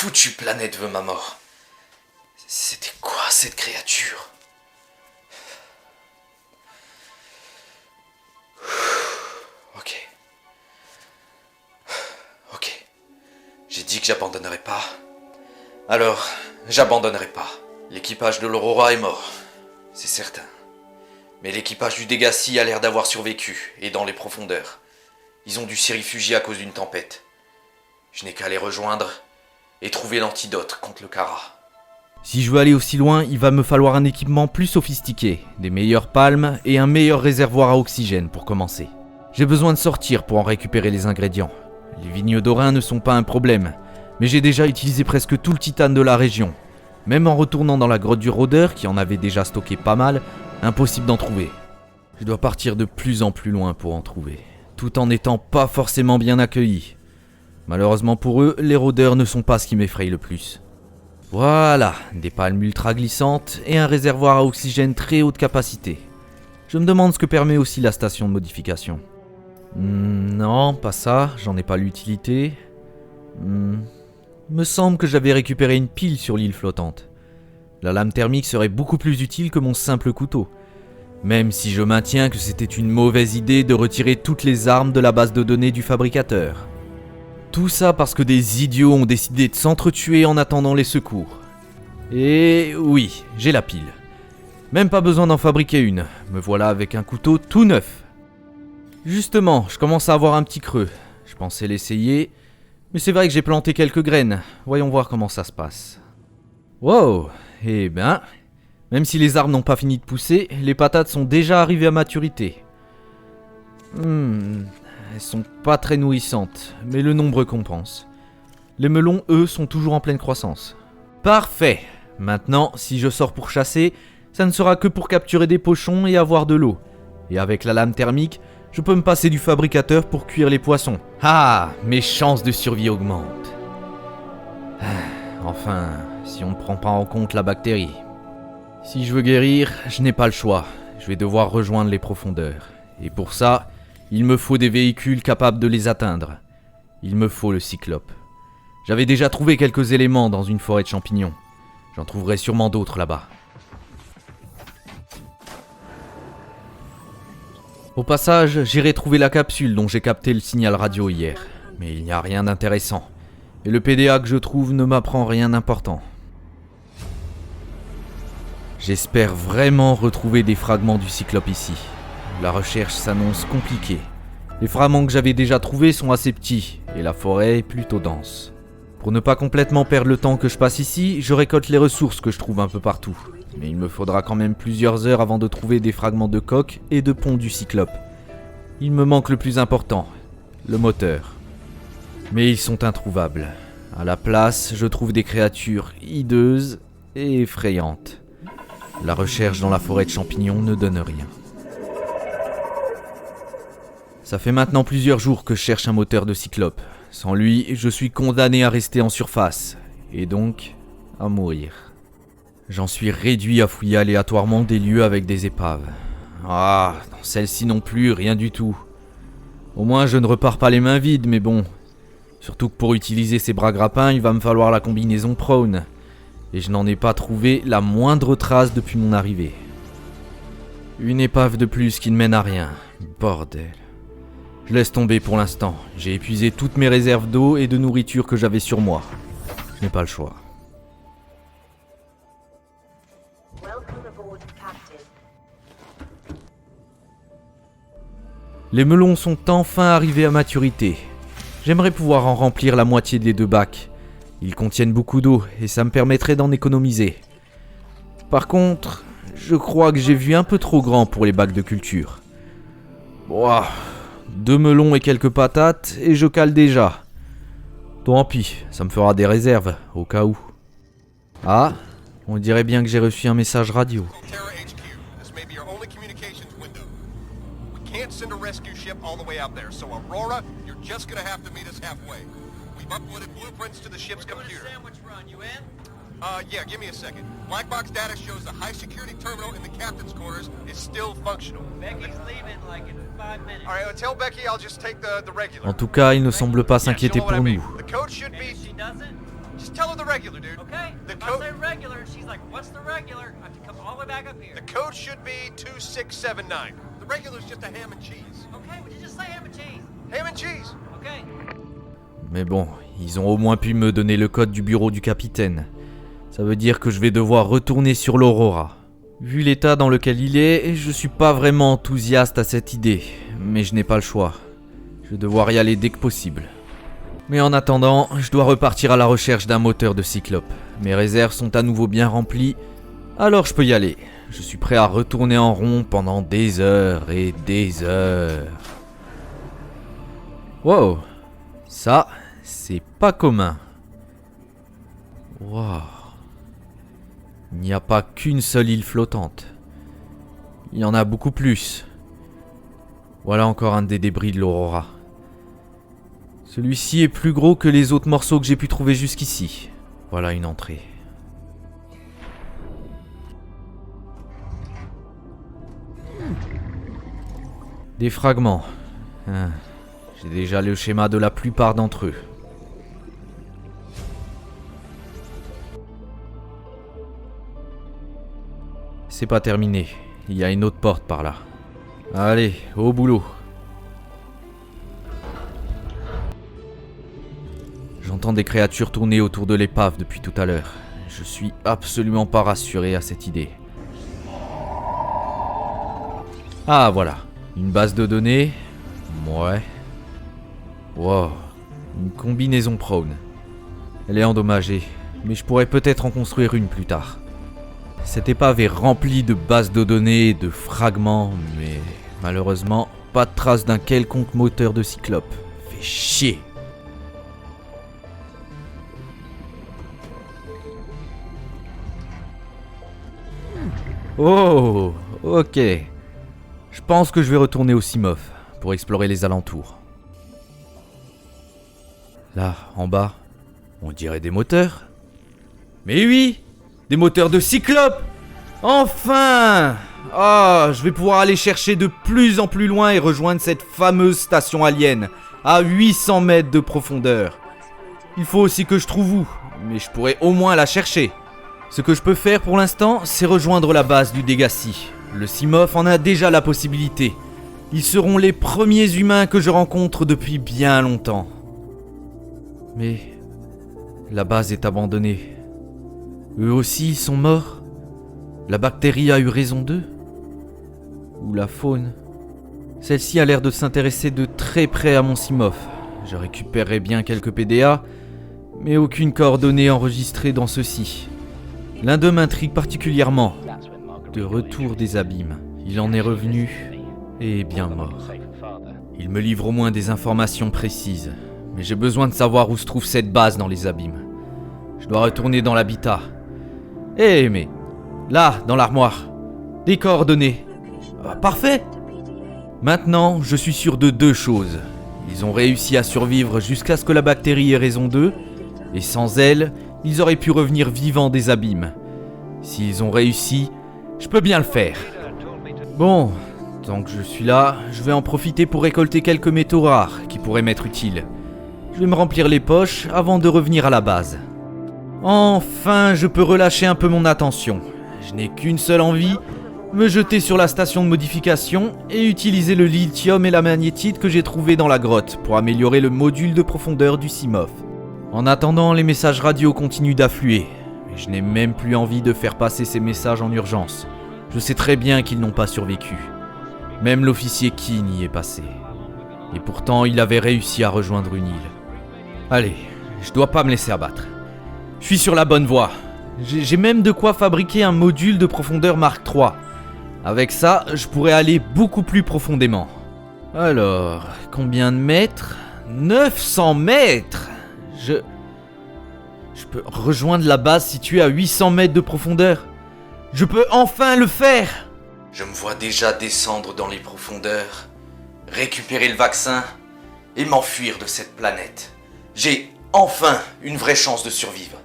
foutue planète veut ma mort. C'était quoi cette créature? Ok. Ok. J'ai dit que j'abandonnerais pas. Alors, j'abandonnerai pas. L'équipage de l'Aurora est mort. C'est certain. Mais l'équipage du Dégâtie a l'air d'avoir survécu, et dans les profondeurs. Ils ont dû s'y réfugier à cause d'une tempête. Je n'ai qu'à les rejoindre et trouver l'antidote contre le Kara. Si je veux aller aussi loin, il va me falloir un équipement plus sophistiqué, des meilleures palmes et un meilleur réservoir à oxygène pour commencer. J'ai besoin de sortir pour en récupérer les ingrédients. Les vignes d'Orin ne sont pas un problème, mais j'ai déjà utilisé presque tout le titane de la région. Même en retournant dans la grotte du rôdeur, qui en avait déjà stocké pas mal, impossible d'en trouver. Je dois partir de plus en plus loin pour en trouver, tout en n'étant pas forcément bien accueilli. Malheureusement pour eux, les rôdeurs ne sont pas ce qui m'effraie le plus. Voilà, des palmes ultra glissantes et un réservoir à oxygène très haute capacité. Je me demande ce que permet aussi la station de modification. Non, pas ça, j'en ai pas l'utilité. Il me semble que j'avais récupéré une pile sur l'île flottante. La lame thermique serait beaucoup plus utile que mon simple couteau. Même si je maintiens que c'était une mauvaise idée de retirer toutes les armes de la base de données du fabricateur. Tout ça parce que des idiots ont décidé de s'entretuer en attendant les secours. Et oui, j'ai la pile. Même pas besoin d'en fabriquer une, me voilà avec un couteau tout neuf. Justement, je commence à avoir un petit creux. Je pensais l'essayer, mais c'est vrai que j'ai planté quelques graines. Voyons voir comment ça se passe. Wow, eh ben, même si les arbres n'ont pas fini de pousser, les patates sont déjà arrivées à maturité. Elles sont pas très nourrissantes, mais le nombre compense. Les melons, eux, sont toujours en pleine croissance. Parfait! Maintenant, si je sors pour chasser, ça ne sera que pour capturer des pochons et avoir de l'eau. Et avec la lame thermique, je peux me passer du fabricateur pour cuire les poissons. Ah! Mes chances de survie augmentent. Enfin, si on ne prend pas en compte la bactérie. Si je veux guérir, je n'ai pas le choix. Je vais devoir rejoindre les profondeurs. Et pour ça, il me faut des véhicules capables de les atteindre. Il me faut le Cyclope. J'avais déjà trouvé quelques éléments dans une forêt de champignons. J'en trouverai sûrement d'autres là-bas. Au passage, j'irai trouver la capsule dont j'ai capté le signal radio hier. Mais il n'y a rien d'intéressant. Et le PDA que je trouve ne m'apprend rien d'important. J'espère vraiment retrouver des fragments du Cyclope ici. La recherche s'annonce compliquée. Les fragments que j'avais déjà trouvés sont assez petits, et la forêt est plutôt dense. Pour ne pas complètement perdre le temps que je passe ici, je récolte les ressources que je trouve un peu partout. Mais il me faudra quand même plusieurs heures avant de trouver des fragments de coque et de pont du Cyclope. Il me manque le plus important, le moteur. Mais ils sont introuvables. À la place, je trouve des créatures hideuses et effrayantes. La recherche dans la forêt de champignons ne donne rien. Ça fait maintenant plusieurs jours que je cherche un moteur de Cyclope. Sans lui, je suis condamné à rester en surface, et donc à mourir. J'en suis réduit à fouiller aléatoirement des lieux avec des épaves. Ah, dans celle-ci non plus, rien du tout. Au moins je ne repars pas les mains vides, mais bon. Surtout que pour utiliser ces bras grappins, il va me falloir la combinaison prone. Et je n'en ai pas trouvé la moindre trace depuis mon arrivée. Une épave de plus qui ne mène à rien. Bordel. Je laisse tomber pour l'instant. J'ai épuisé toutes mes réserves d'eau et de nourriture que j'avais sur moi. Je n'ai pas le choix. Les melons sont enfin arrivés à maturité. J'aimerais pouvoir en remplir la moitié des 2 bacs. Ils contiennent beaucoup d'eau et ça me permettrait d'en économiser. Par contre, je crois que j'ai vu un peu trop grand pour les bacs de culture. Ouah, 2 melons et quelques patates et je cale déjà. Tant pis, ça me fera des réserves, au cas où. Ah, on dirait bien que j'ai reçu un message radio. Send a rescue ship all the way out there, so Aurora, you're just gonna have to meet us halfway. We've uploaded blueprints to the ship's computer. Sandwich run, you in? Yeah, give me a second. Black box data shows the high security terminal in the captain's quarters is still functional. Becky's leaving like in 5 minutes. All right, tell Becky I'll just take the regular. En tout cas, il ne semble pas s'inquiéter pour nous. The code should be. If she doesn't, Just tell her the the regular, dude. Okay? The If I say regular, and she's like, what's the regular? I have to come all the way back up here. The code should be 2679. The regular's just a ham and cheese. Okay, would you just say ham and cheese? Ham and cheese. Okay. Mais bon, ils ont au moins pu me donner le code du bureau du capitaine. Ça veut dire que je vais devoir retourner sur l'Aurora. Vu l'état dans lequel il est, je suis pas vraiment enthousiaste à cette idée, mais je n'ai pas le choix. Je vais devoir y aller dès que possible. Mais en attendant, je dois repartir à la recherche d'un moteur de Cyclope. Mes réserves sont à nouveau bien remplies, alors je peux y aller. Je suis prêt à retourner en rond pendant des heures et des heures. Wow, ça, c'est pas commun. Wow. Il n'y a pas qu'une seule île flottante. Il y en a beaucoup plus. Voilà encore un des débris de l'Aurora. Celui-ci est plus gros que les autres morceaux que j'ai pu trouver jusqu'ici. Voilà une entrée. Des fragments. J'ai déjà le schéma de la plupart d'entre eux. C'est pas terminé. Il y a une autre porte par là. Allez, au boulot. J'entends des créatures tourner autour de l'épave depuis tout à l'heure. Je suis absolument pas rassuré à cette idée. Ah voilà, une base de données. Ouais. Wow, une combinaison prone. Elle est endommagée, mais je pourrais peut-être en construire une plus tard. Cette épave est remplie de bases de données et de fragments, mais malheureusement, pas de trace d'un quelconque moteur de Cyclope. Fait chier. Oh, ok. Je pense que je vais retourner au Simov pour explorer les alentours. Là, en bas, on dirait des moteurs. Mais oui, des moteurs de Cyclope. Enfin! Ah, je vais pouvoir aller chercher de plus en plus loin et rejoindre cette fameuse station alien, à 800 mètres de profondeur. Il faut aussi que je trouve où, mais je pourrais au moins la chercher. Ce que je peux faire pour l'instant, c'est rejoindre la base du Dégâci. Le Simov en a déjà la possibilité. Ils seront les premiers humains que je rencontre depuis bien longtemps. Mais la base est abandonnée. Eux aussi sont morts. La bactérie a eu raison d'eux. Ou la faune. Celle-ci a l'air de s'intéresser de très près à mon Simov. Je récupérerai bien quelques PDA, mais aucune coordonnée enregistrée dans ceux-ci. L'un d'eux m'intrigue particulièrement. De retour des abîmes. Il en est revenu et est bien mort. Il me livre au moins des informations précises, mais j'ai besoin de savoir où se trouve cette base dans les abîmes. Je dois retourner dans l'habitat. Mais là, dans l'armoire, des coordonnées. Parfait. Maintenant, je suis sûr de deux choses. Ils ont réussi à survivre jusqu'à ce que la bactérie ait raison d'eux, et sans elle, ils auraient pu revenir vivants des abîmes. S'ils ont réussi, je peux bien le faire. Bon, tant que je suis là, je vais en profiter pour récolter quelques métaux rares qui pourraient m'être utiles. Je vais me remplir les poches avant de revenir à la base. Enfin, je peux relâcher un peu mon attention. Je n'ai qu'une seule envie, me jeter sur la station de modification et utiliser le lithium et la magnétite que j'ai trouvé dans la grotte pour améliorer le module de profondeur du Simov. En attendant, les messages radio continuent d'affluer. Et je n'ai même plus envie de faire passer ces messages en urgence. Je sais très bien qu'ils n'ont pas survécu. Même l'officier Keane y est passé. Et pourtant, il avait réussi à rejoindre une île. Allez, je dois pas me laisser abattre. Je suis sur la bonne voie. J'ai même de quoi fabriquer un module de profondeur Mark III. Avec ça, je pourrais aller beaucoup plus profondément. Alors, combien de mètres ? 900 mètres ! Je peux rejoindre la base située à 800 mètres de profondeur. Je peux enfin le faire! Je me vois déjà descendre dans les profondeurs, récupérer le vaccin et m'enfuir de cette planète. J'ai enfin une vraie chance de survivre.